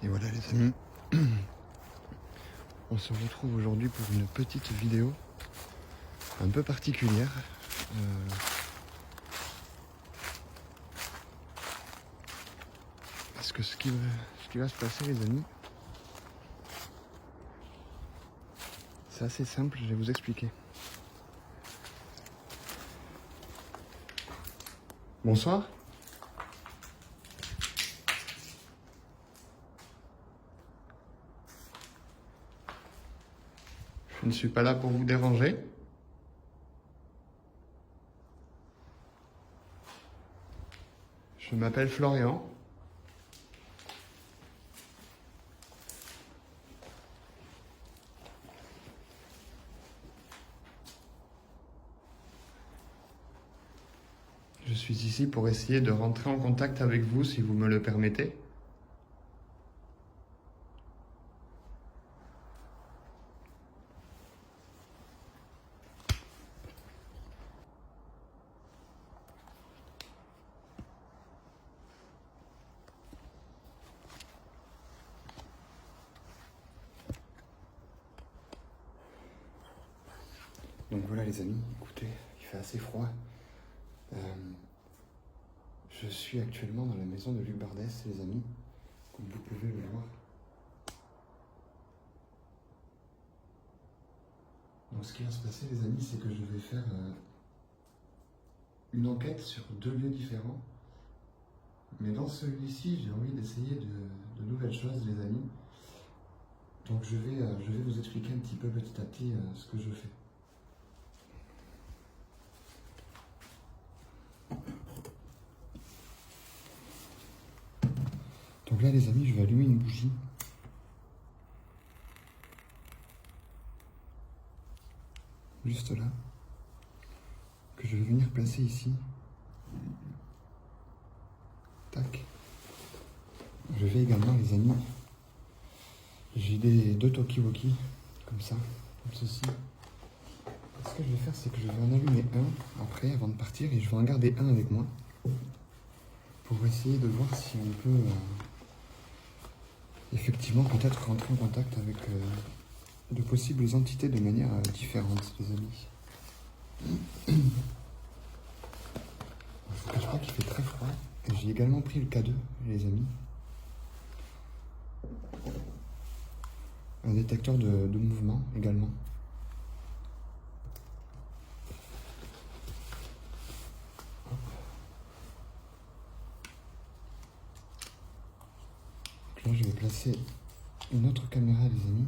Et voilà les amis, on se retrouve aujourd'hui pour une petite vidéo un peu particulière. Parce que ce qui va se passer les amis, c'est assez simple, je vais vous expliquer. Bonsoir. Je ne suis pas là pour vous déranger. Je m'appelle Florian. Je suis ici pour essayer de rentrer en contact avec vous si vous me le permettez. Donc voilà les amis, écoutez, il fait assez froid. Je suis actuellement dans la maison de Luc Bardès, les amis, comme vous pouvez le voir. Donc ce qui va se passer les amis, c'est que je vais faire une enquête sur 2 lieux différents. Mais dans celui-ci, j'ai envie d'essayer de nouvelles choses les amis. Donc je vais vous expliquer un petit peu petit à petit ce que je fais. Donc là les amis, je vais allumer une bougie. Juste là. Que je vais venir placer ici. Tac. Je vais également les amis. J'ai des 2 talkie-walkie, comme ça, comme ceci. Ce que je vais faire, c'est que je vais en allumer un après, avant de partir, et je vais en garder un avec moi. Pour essayer de voir si on peut effectivement peut-être rentrer en contact avec de possibles entités de manière différente, les amis. Je vous cache pas qu'il fait très froid. J'ai également pris le K2, les amis. Un détecteur de mouvement également. Donc là, je vais placer une autre caméra, les amis.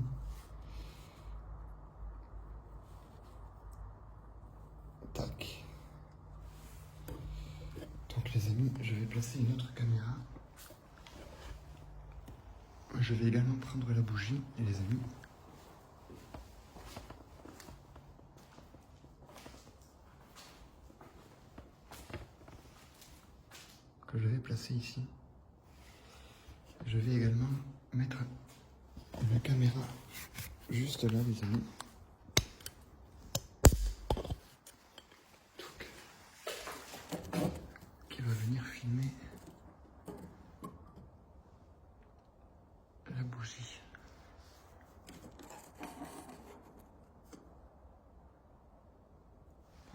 Tac. Donc les amis, je vais placer une autre caméra. Je vais également prendre la bougie, les amis. Que je vais placer ici. Je vais également mettre une caméra juste là, les amis. Qui va venir filmer la bougie.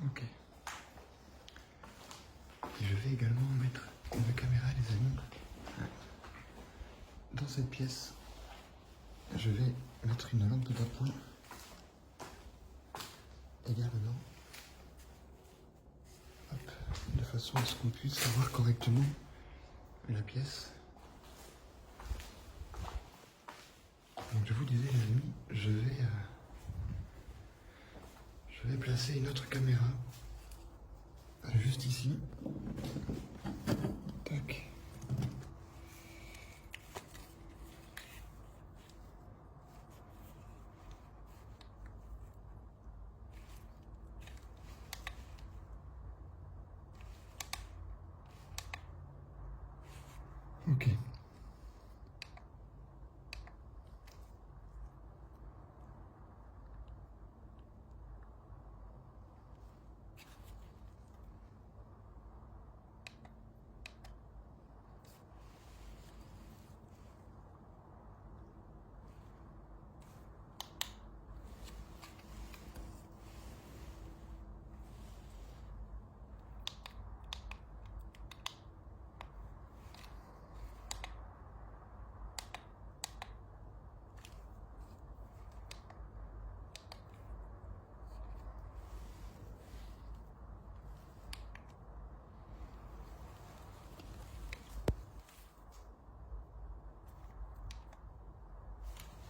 Ok. Et je vais également mettre une caméra, les amis, dans cette pièce. Je vais mettre une lampe d'appoint également. Hop, de façon à ce qu'on puisse voir correctement la pièce. Donc je vous disais les amis, je vais placer une autre caméra juste ici. Tac. Ok.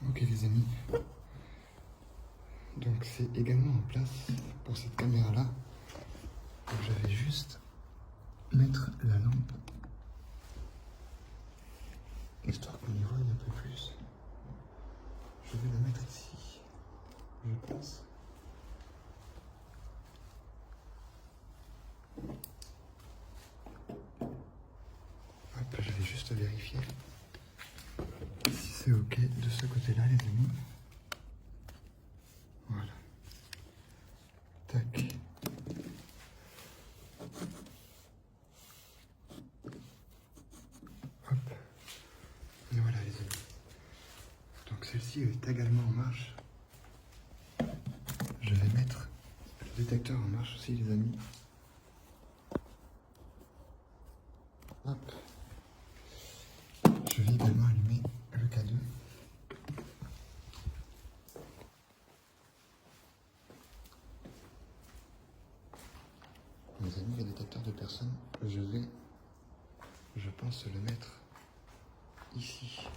Ok les amis, donc c'est également en place pour cette caméra là. Donc je vais juste mettre la lampe, histoire qu'on y voie un peu plus. Je vais la mettre ici, je pense. Hop, je vais juste vérifier si c'est ok de ce côté-là les amis. Voilà. Tac. Hop. Et voilà les amis. Donc celle-ci est également en marche. Je vais mettre le détecteur en marche aussi les amis. Hop. Je vais également allumer le K2. Mes amis, le détecteur de personnes, je pense le mettre ici.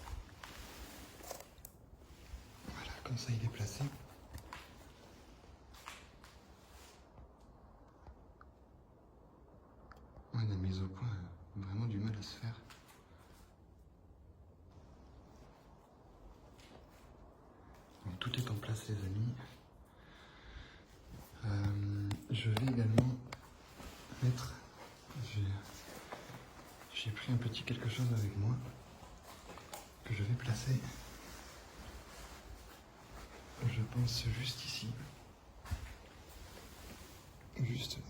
Voilà, comme ça il est placé. Ouais, la mise au point a vraiment du mal à se faire. Donc, tout est en place les amis. Je vais également mettre... J'ai pris un petit quelque chose avec moi que je vais placer, je pense, juste ici. Juste là.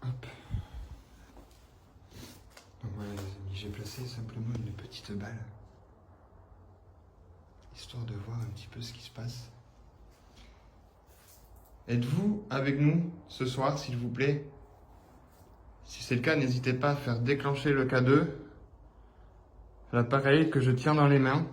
Hop. Donc voilà les amis, j'ai placé simplement une petite balle, histoire de voir un petit peu ce qui se passe. Êtes-vous avec nous ce soir, s'il vous plaît? Si c'est le cas, n'hésitez pas à faire déclencher le K2, l'appareil que je tiens dans les mains.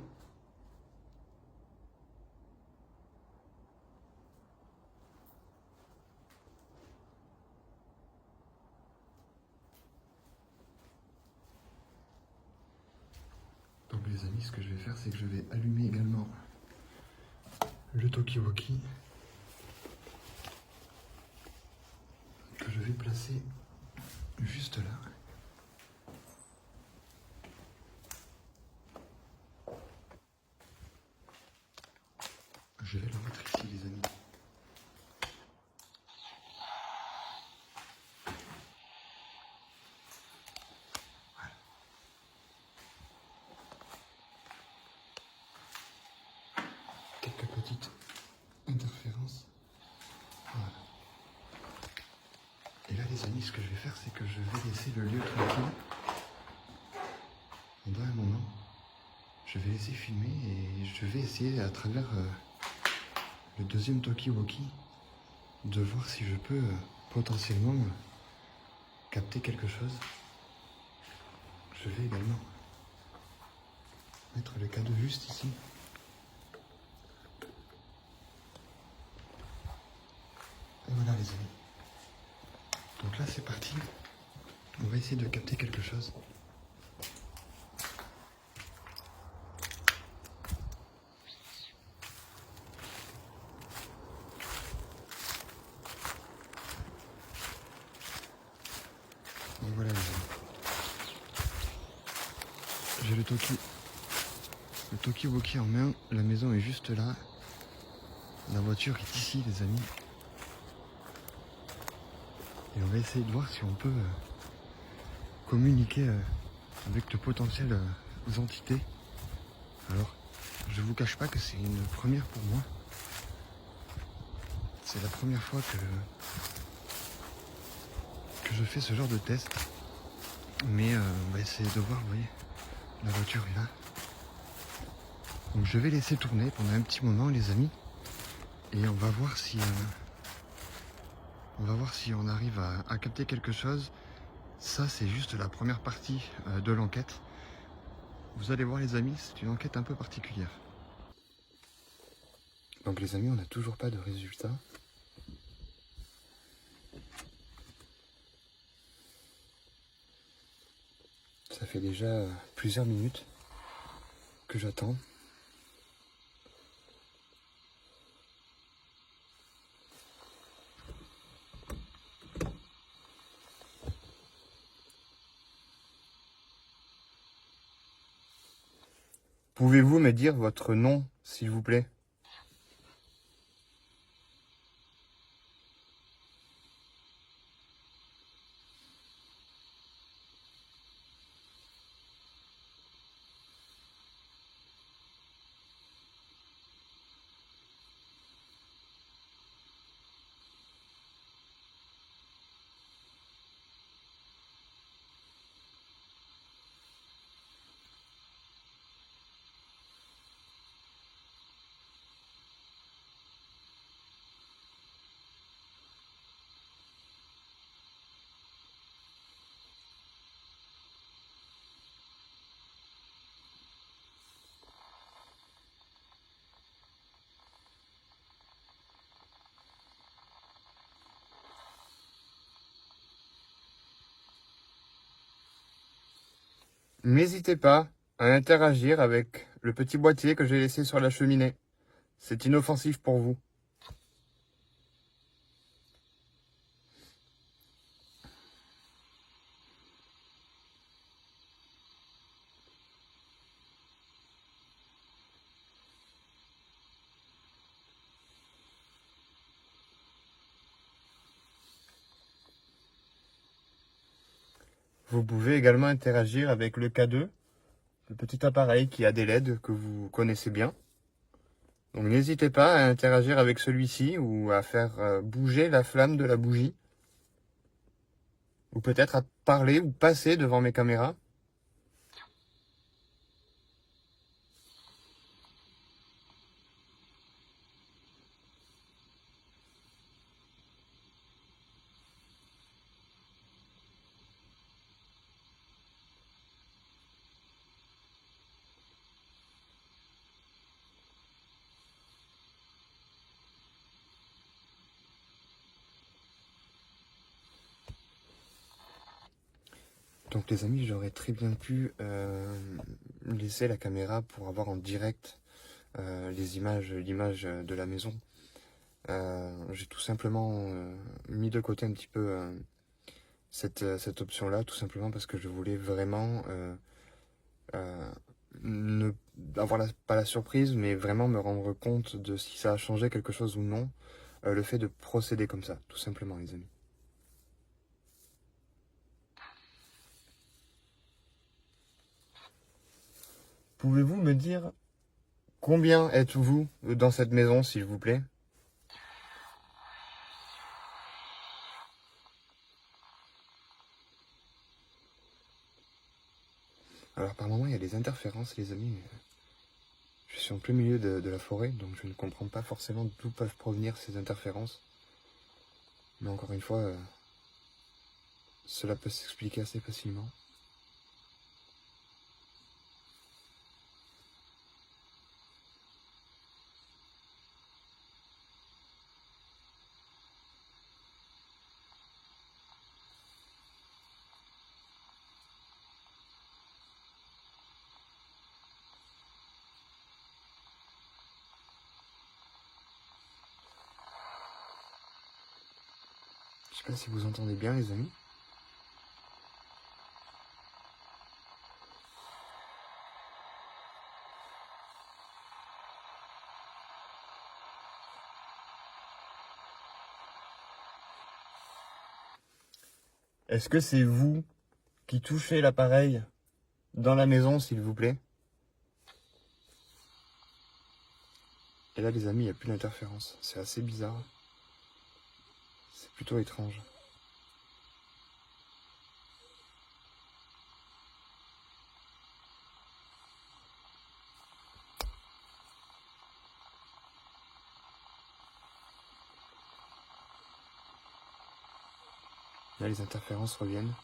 Donc les amis, ce que je vais faire, c'est que je vais allumer également le talkie-walkie que je vais placer juste là. Je vais le mettre ici les amis. Voilà. Quelques petites interférences. Voilà. Et là les amis, ce que je vais faire, c'est que je vais laisser le lieu tranquille. Pendant un moment, je vais laisser filmer et je vais essayer à travers le deuxième talkie-walkie de voir si je peux potentiellement capter quelque chose. Je vais également mettre le K2 juste ici. Et voilà les amis. Donc là c'est parti. On va essayer de capter quelque chose. Donc voilà les amis. J'ai le talkie-walkie en main. La maison est juste là. La voiture est ici les amis. Et on va essayer de voir si on peut communiquer avec de potentielles entités. Alors, je vous cache pas que c'est une première pour moi. C'est la première fois que je fais ce genre de test. Mais on va essayer de voir, vous voyez, la voiture est là. Donc je vais laisser tourner pendant un petit moment les amis. Et on va voir si on arrive à capter quelque chose. Ça c'est juste la première partie de l'enquête. Vous allez voir les amis, c'est une enquête un peu particulière. Donc les amis, on n'a toujours pas de résultat. Ça fait déjà plusieurs minutes que que j'attends. Pouvez-vous me dire votre nom, s'il vous plaît? N'hésitez pas à interagir avec le petit boîtier que j'ai laissé sur la cheminée. C'est inoffensif pour vous. Vous pouvez également interagir avec le K2, le petit appareil qui a des LED que vous connaissez bien. Donc n'hésitez pas à interagir avec celui-ci ou à faire bouger la flamme de la bougie. Ou peut-être à parler ou passer devant mes caméras. Donc les amis, j'aurais très bien pu laisser la caméra pour avoir en direct l'image de la maison. J'ai tout simplement mis de côté un petit peu cette option-là, tout simplement parce que je voulais vraiment ne avoir pas la surprise, mais vraiment me rendre compte de si ça a changé quelque chose ou non, le fait de procéder comme ça, tout simplement les amis. Pouvez-vous me dire combien êtes-vous dans cette maison, s'il vous plaît? Alors par moment il y a des interférences les amis. Je suis en plein milieu de la forêt, donc je ne comprends pas forcément d'où peuvent provenir ces interférences. Mais encore une fois, cela peut s'expliquer assez facilement. Je sais pas si vous entendez bien les amis. Est-ce que c'est vous qui touchez l'appareil dans la maison, s'il vous plaît? Et là les amis, il n'y a plus d'interférence. C'est assez bizarre. C'est plutôt étrange. Là les interférences reviennent.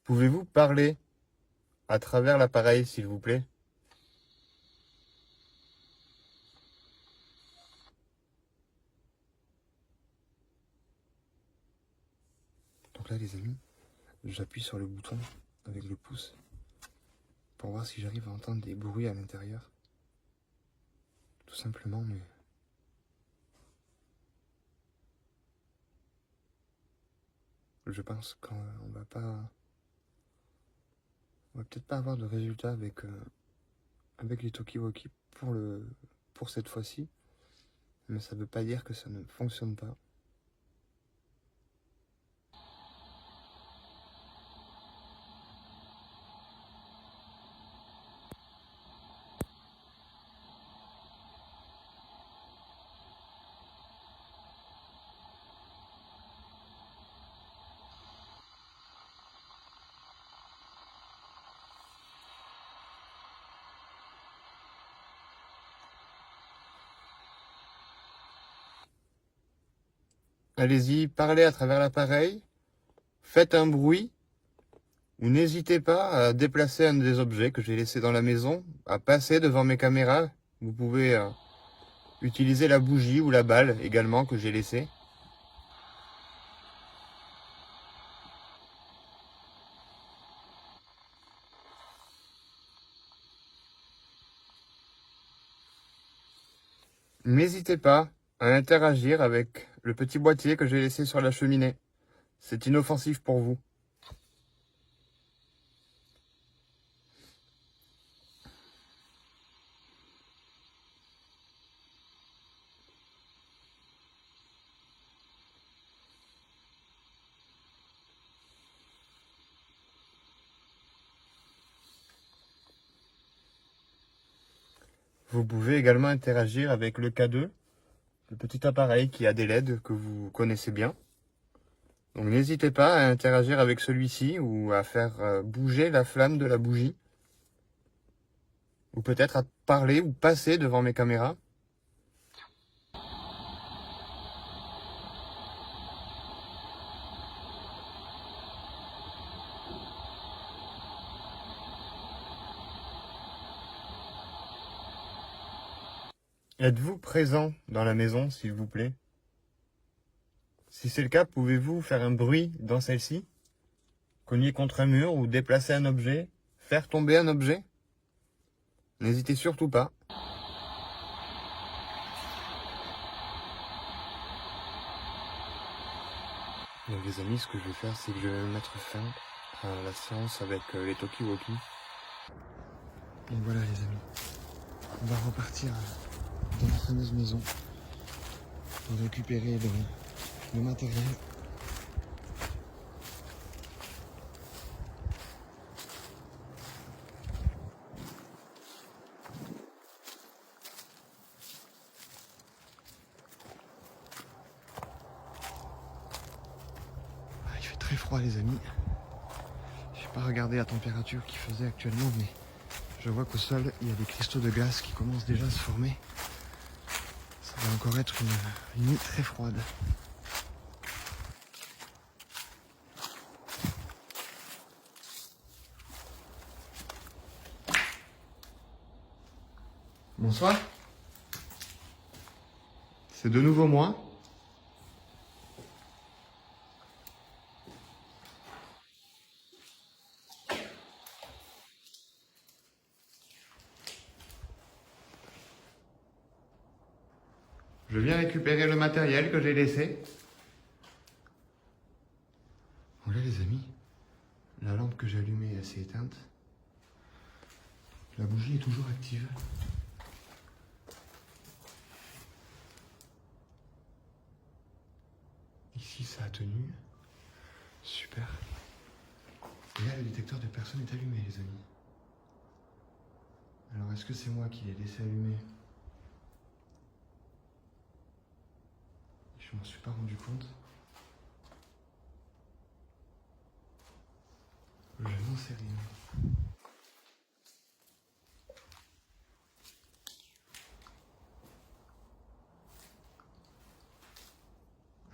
Pouvez-vous parler à travers l'appareil, s'il vous plaît? Donc là, les amis, j'appuie sur le bouton avec le pouce pour voir si j'arrive à entendre des bruits à l'intérieur. Tout simplement, mais... je pense qu'on va pas... on va peut-être pas avoir de résultat avec les Talkie-Walkie pour cette fois-ci. Mais ça veut pas dire que ça ne fonctionne pas. Allez-y, parlez à travers l'appareil, faites un bruit, ou n'hésitez pas à déplacer un des objets que j'ai laissés dans la maison, à passer devant mes caméras. Vous pouvez utiliser la bougie ou la balle également que j'ai laissée. N'hésitez pas à interagir avec le petit boîtier que j'ai laissé sur la cheminée. C'est inoffensif pour vous. Vous pouvez également interagir avec le K2, le petit appareil qui a des LED que vous connaissez bien. Donc n'hésitez pas à interagir avec celui-ci ou à faire bouger la flamme de la bougie. Ou peut-être à parler ou passer devant mes caméras. Êtes-vous présent dans la maison, s'il vous plaît? Si c'est le cas, pouvez-vous faire un bruit dans celle-ci? Cogner contre un mur ou déplacer un objet? Faire tomber un objet? N'hésitez surtout pas. Donc les amis, ce que je vais faire, c'est que je vais mettre fin à la séance avec les Talkie-Walkie. Donc voilà les amis, on va repartir dans la fameuse maison pour récupérer le matériel. Ah, il fait très froid les amis. Je n'ai pas regardé la température qu'il faisait actuellement, mais je vois qu'au sol, il y a des cristaux de glace qui commencent déjà à se former. Ça va encore être une nuit très froide. Bonsoir. C'est de nouveau moi. Je viens récupérer le matériel que j'ai laissé. Voilà les amis, la lampe que j'ai allumée elle s'est éteinte. La bougie est toujours active. Ici ça a tenu. Super. Et là le détecteur de personne est allumé les amis. Alors est-ce que c'est moi qui l'ai laissé allumer? Je m'en suis pas rendu compte. Je n'en sais rien.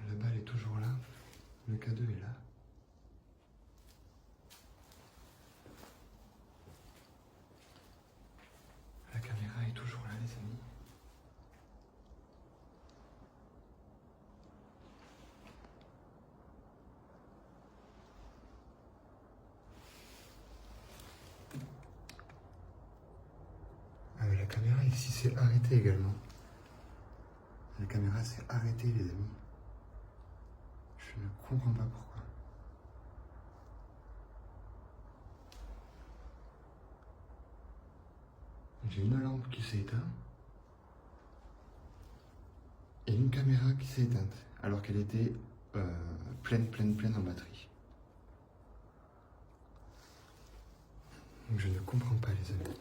La balle est toujours là. Le K2 est là. s'est arrêtée également. La caméra s'est arrêtée, les amis. Je ne comprends pas pourquoi. J'ai une lampe qui s'est éteinte et une caméra qui s'est éteinte alors qu'elle était pleine en batterie. Donc je ne comprends pas, les amis.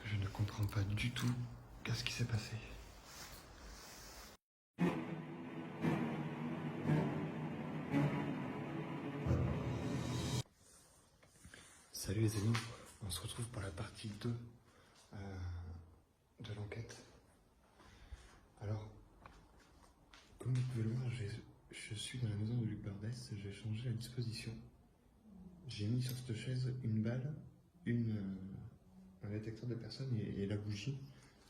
Je ne comprends pas du tout qu'est-ce qui s'est passé. Salut les amis, on se retrouve pour la partie 2 de l'enquête. Alors, comme vous pouvez le voir, je suis dans la maison de Luc Bardès, j'ai changé la disposition. J'ai mis sur cette chaise une balle, un détecteur de personnes et la bougie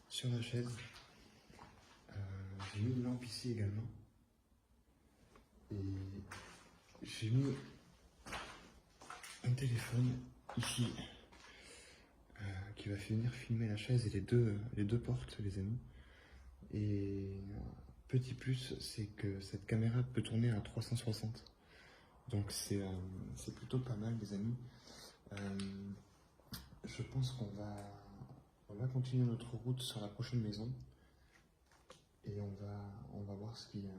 sur la chaise. J'ai mis une lampe ici également. Et j'ai mis un téléphone ici qui va venir filmer la chaise et les deux portes, les amis. Et petit plus, c'est que cette caméra peut tourner à 360. Donc c'est plutôt pas mal, les amis. Je pense qu'on va continuer notre route sur la prochaine maison. Et on va voir ce qu'il va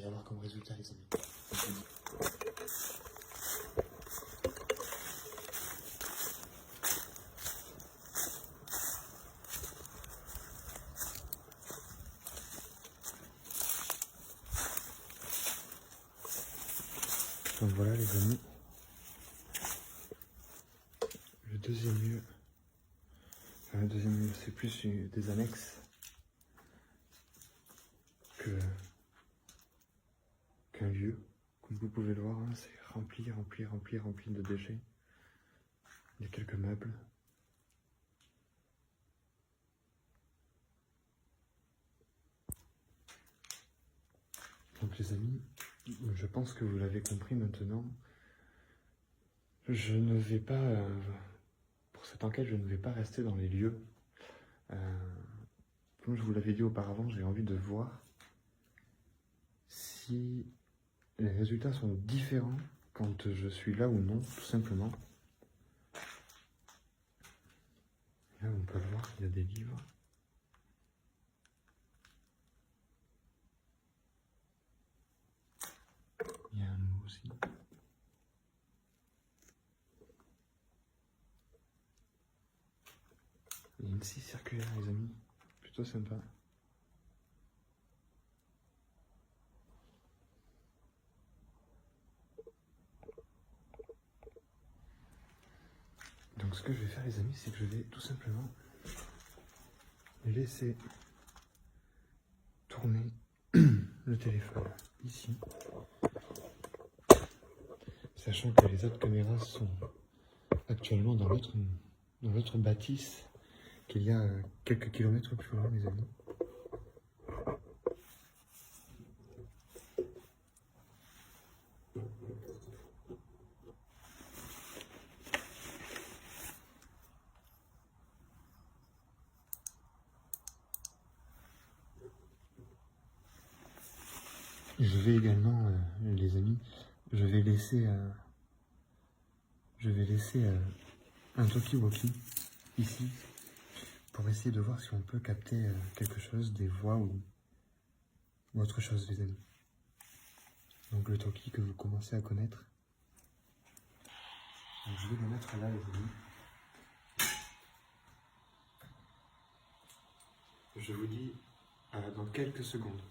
y avoir comme résultat, les amis. Donc voilà, les amis. Le deuxième lieu, c'est plus des annexes qu'un lieu. Comme vous pouvez le voir, hein, c'est rempli de déchets. Il y a quelques meubles. Donc les amis, je pense que vous l'avez compris maintenant. Je ne vais pas, pour cette enquête, je ne vais pas rester dans les lieux. Comme je vous l'avais dit auparavant, j'ai envie de voir si les résultats sont différents quand je suis là ou non, tout simplement. Là, on peut le voir, il y a des livres. Il y a un mot aussi. Il y a une scie circulaire, les amis. Plutôt sympa. Donc ce que je vais faire, les amis, c'est que je vais tout simplement laisser tourner le téléphone ici. Sachant que les autres caméras sont actuellement dans l'autre bâtisse qu'il y a quelques kilomètres plus loin, les amis. Je vais également, les amis, je vais laisser un talkie-walkie ici pour essayer de voir si on peut capter quelque chose, des voix ou autre chose, les amis. Donc le talkie que vous commencez à connaître. Donc, je vais le mettre là, les amis. Je vous dis dans quelques secondes.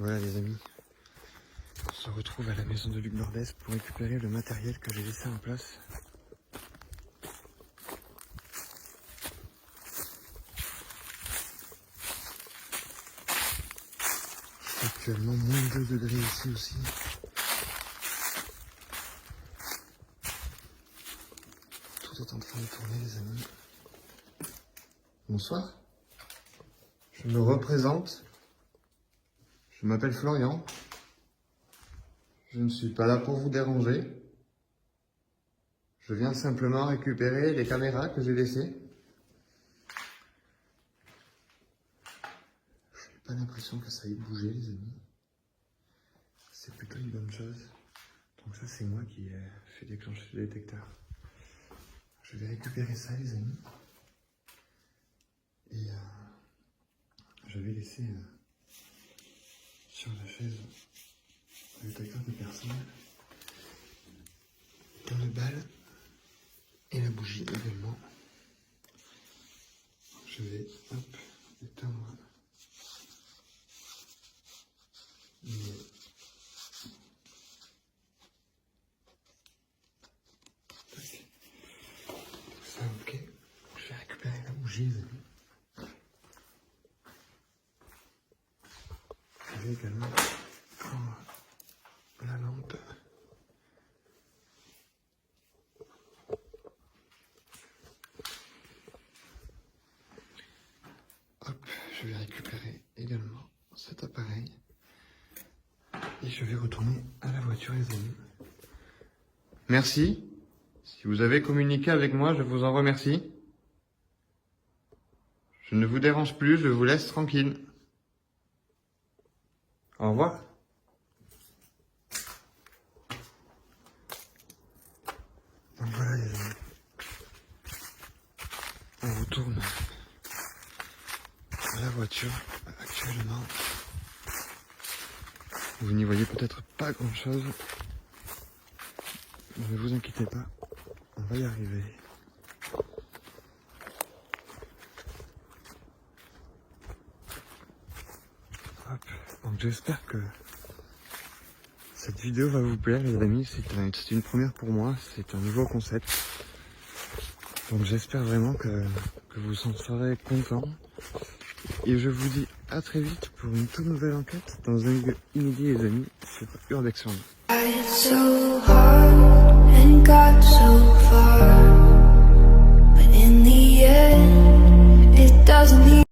Voilà les amis, on se retrouve à la maison de Luc Bordès pour récupérer le matériel que j'ai laissé en place. C'est actuellement moins 2 degrés ici aussi. Tout est en train de tourner les amis. Bonsoir, je me représente. Je m'appelle Florian. Je ne suis pas là pour vous déranger. Je viens simplement récupérer les caméras que j'ai laissées. Je n'ai pas l'impression que ça ait bougé les amis. C'est plutôt une bonne chose. Donc ça c'est moi qui ai fait déclencher le détecteur. Je vais récupérer ça les amis. Et je vais laisser sur la chaise le détecteur de personne, dans le bal et la bougie également. Je vais éteindre ça, ok. Je vais récupérer la bougie les amis. Je vais également prendre la lampe. Hop, je vais récupérer également cet appareil. Et je vais retourner à la voiture les amis. Merci. Si vous avez communiqué avec moi, je vous en remercie. Je ne vous dérange plus, je vous laisse tranquille. Au revoir. Donc voilà les amis. On retourne à la voiture actuellement. Vous n'y voyez peut-être pas grand chose. Ne vous inquiétez pas, on va y arriver. Hop. Donc j'espère que cette vidéo va vous plaire les amis. C'est une première pour moi, c'est un nouveau concept. Donc j'espère vraiment que vous en serez contents. Et je vous dis à très vite pour une toute nouvelle enquête dans un lieu inédit les amis sur Urbex Land. So hard and got so far, but in the end, it doesn't